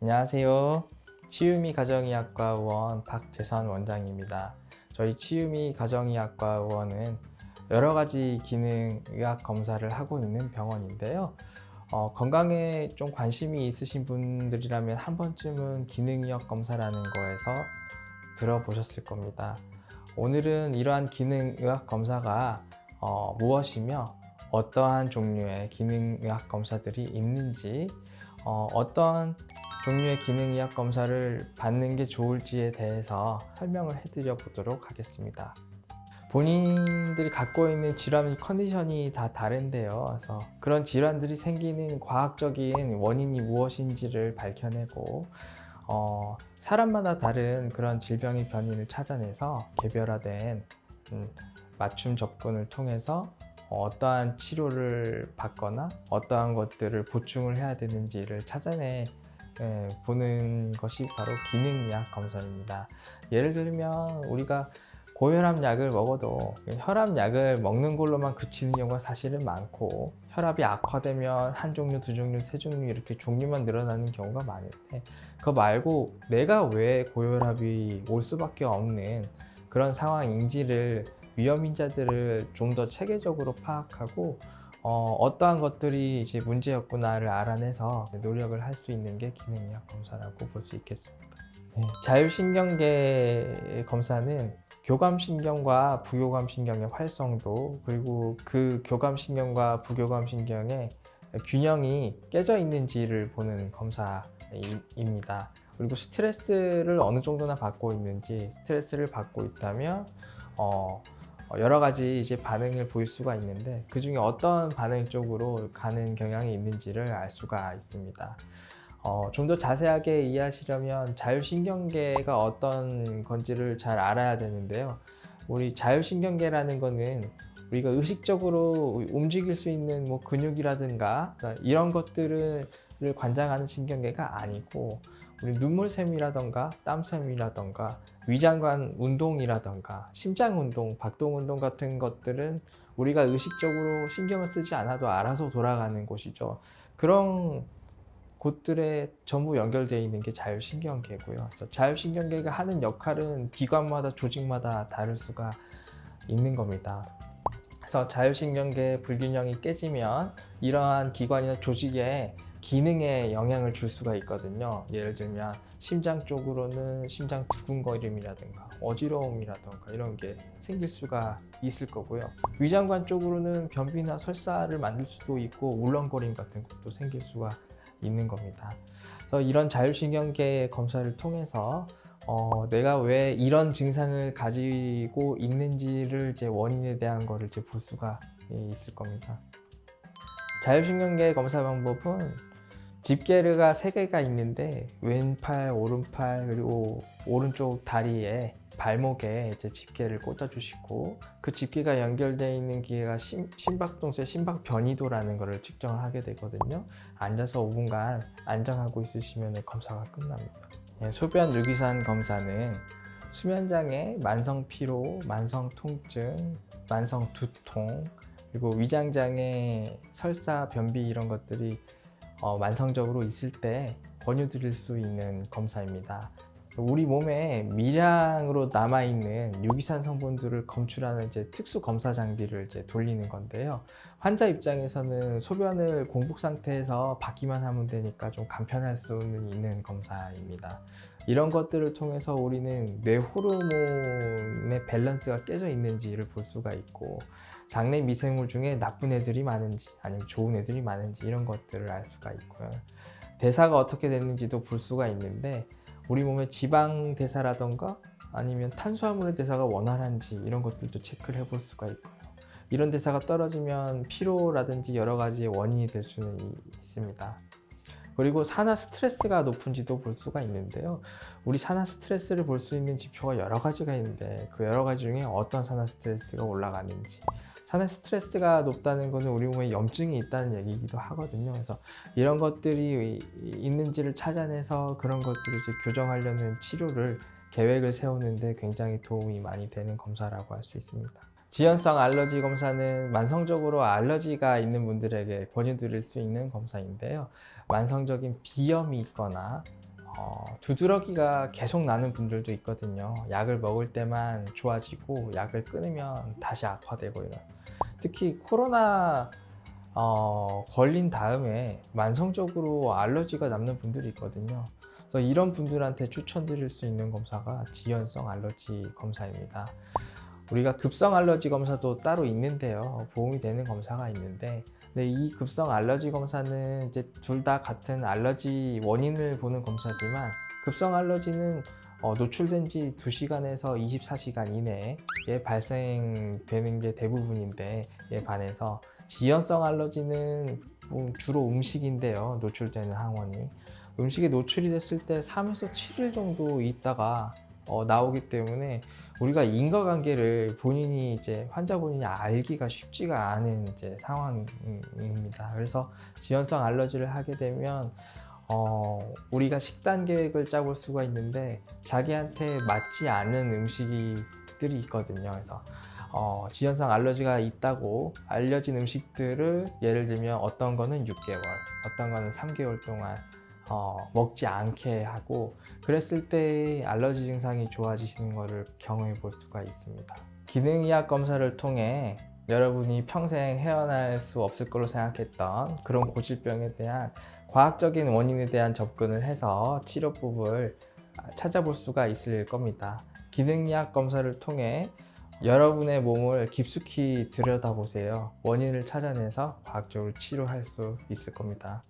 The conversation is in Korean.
안녕하세요. 치유미 가정의학과의원 박재선 원장입니다. 저희 치유미 가정의학과의원은 여러 가지 기능의학 검사를 하고 있는 병원인데요. 건강에 좀 관심이 있으신 분들이라면 한 번쯤은 기능의학 검사라는 거에서 들어보셨을 겁니다. 오늘은 이러한 기능의학 검사가 무엇이며 어떠한 종류의 기능의학 검사들이 있는지, 어떤 종류의 기능의학 검사를 받는 게 좋을지에 대해서 설명을 해드려 보도록 하겠습니다. 본인들이 갖고 있는 질환 컨디션이 다 다른데요. 그래서 그런 질환들이 생기는 과학적인 원인이 무엇인지를 밝혀내고, 사람마다 다른 그런 질병의 변이를 찾아내서 개별화된 맞춤 접근을 통해서 어떠한 치료를 받거나 어떠한 것들을 보충을 해야 되는지를 찾아내 보는 것이 바로 기능의학 검사입니다. 예를 들면 우리가 고혈압 약을 먹어도 혈압약을 먹는 걸로만 그치는 경우가 사실은 많고, 혈압이 악화되면 한 종류, 두 종류, 세 종류 이렇게 종류만 늘어나는 경우가 많은데, 그거 말고 내가 왜 고혈압이 올 수밖에 없는 그런 상황인지를, 위험인자들을 좀 더 체계적으로 파악하고 어떠한 것들이 이제 문제였구나를 알아내서 노력을 할 수 있는 게 기능의학 검사라고 볼 수 있겠습니다. 자율신경계 검사는 교감신경과 부교감신경의 활성도, 그리고 그 교감신경과 부교감신경의 균형이 깨져 있는지를 보는 검사입니다. 그리고 스트레스를 어느 정도나 받고 있는지, 스트레스를 받고 있다면 여러 가지 이제 반응을 보일 수가 있는데, 그 중에 어떤 반응 쪽으로 가는 경향이 있는지를 알 수가 있습니다. 좀 더 자세하게 이해하시려면 자율신경계가 어떤 건지를 잘 알아야 되는데요. 우리 자율신경계라는 거는 우리가 의식적으로 움직일 수 있는 뭐 근육이라든가 이런 것들을 관장하는 신경계가 아니고, 우리 눈물샘이라던가 땀샘이라던가 위장관 운동이라던가 심장 운동, 박동 운동 같은 것들은 우리가 의식적으로 신경을 쓰지 않아도 알아서 돌아가는 곳이죠. 그런 곳들에 전부 연결되어 있는 게 자율신경계고요. 그래서 자율신경계가 하는 역할은 기관마다, 조직마다 다를 수가 있는 겁니다. 그래서 자율신경계 불균형이 깨지면 이러한 기관이나 조직에 기능에 영향을 줄 수가 있거든요. 예를 들면 심장 쪽으로는 심장 두근거림이라든가 어지러움이라든가 이런 게 생길 수가 있을 거고요. 위장관 쪽으로는 변비나 설사를 만들 수도 있고 울렁거림 같은 것도 생길 수가 있는 겁니다. 그래서 이런 자율신경계 검사를 통해서 내가 왜 이런 증상을 가지고 있는지를 이제 원인에 대한 거를 이제 볼 수가 있을 겁니다. 자율신경계 검사 방법은 집게가 3개가 있는데, 왼팔, 오른팔, 그리고 오른쪽 다리에, 발목에 이제 집게를 꽂아 주시고, 그 집게가 연결되어 있는 기계가 심박동체, 심박 변이도라는 것을 측정을 하게 되거든요. 앉아서 5분간 안정하고 있으시면 검사가 끝납니다. 소변 유기산 검사는 수면장애, 만성 피로, 만성 통증, 만성 두통, 그리고 위장장애, 설사, 변비 이런 것들이 만성적으로 있을 때 권유드릴 수 있는 검사입니다. 우리 몸에 미량으로 남아있는 유기산 성분들을 검출하는 이제 특수 검사 장비를 이제 돌리는 건데요. 환자 입장에서는 소변을 공복 상태에서 받기만 하면 되니까 좀 간편할 수는 있는 검사입니다. 이런 것들을 통해서 우리는 뇌 호르몬의 밸런스가 깨져 있는지를 볼 수가 있고, 장내 미생물 중에 나쁜 애들이 많은지 아니면 좋은 애들이 많은지 이런 것들을 알 수가 있고요. 대사가 어떻게 됐는지도 볼 수가 있는데, 우리 몸의 지방 대사라던가 아니면 탄수화물의 대사가 원활한지 이런 것들도 체크를 해볼 수가 있고요. 이런 대사가 떨어지면 피로라든지 여러 가지 원인이 될 수는 있습니다. 그리고 산화 스트레스가 높은지도 볼 수가 있는데요. 우리 산화 스트레스를 볼 수 있는 지표가 여러 가지가 있는데, 그 여러 가지 중에 어떤 산화 스트레스가 올라가는지, 산화 스트레스가 높다는 것은 우리 몸에 염증이 있다는 얘기이기도 하거든요. 그래서 이런 것들이 있는지를 찾아내서 그런 것들을 이제 교정하려는 치료를, 계획을 세우는데 굉장히 도움이 많이 되는 검사라고 할 수 있습니다. 지연성 알러지 검사는 만성적으로 알러지가 있는 분들에게 권유드릴 수 있는 검사인데요. 만성적인 비염이 있거나 두드러기가 계속 나는 분들도 있거든요. 약을 먹을 때만 좋아지고 약을 끊으면 다시 악화되고 이런. 특히 코로나 걸린 다음에 만성적으로 알러지가 남는 분들이 있거든요. 그래서 이런 분들한테 추천드릴 수 있는 검사가 지연성 알러지 검사입니다. 우리가 급성 알러지 검사도 따로 있는데요. 도움이 되는 검사가 있는데, 근데 이 급성 알러지 검사는 이제 둘 다 같은 알러지 원인을 보는 검사지만, 급성 알러지는 노출된 지 2시간에서 24시간 이내에 발생되는 게 대부분인데, 이에 반해서 지연성 알러지는 주로 음식인데요. 노출되는 항원이. 음식에 노출이 됐을 때 3에서 7일 정도 있다가 나오기 때문에 우리가 인과관계를 본인이 이제 환자 본인이 알기가 쉽지가 않은 이제 상황입니다. 그래서 지연성 알러지를 하게 되면 우리가 식단 계획을 짜볼 수가 있는데 자기한테 맞지 않는 음식들이 있거든요. 그래서 지연성 알러지가 있다고 알려진 음식들을 예를 들면 어떤 거는 6개월, 어떤 거는 3개월 동안 먹지 않게 하고, 그랬을 때 알러지 증상이 좋아지시는 것을 경험해 볼 수가 있습니다. 기능의학 검사를 통해 여러분이 평생 헤어날 수 없을 거로 생각했던 그런 고질병에 대한 과학적인 원인에 대한 접근을 해서 치료법을 찾아볼 수가 있을 겁니다. 기능의학 검사를 통해 여러분의 몸을 깊숙이 들여다보세요. 원인을 찾아내서 과학적으로 치료할 수 있을 겁니다.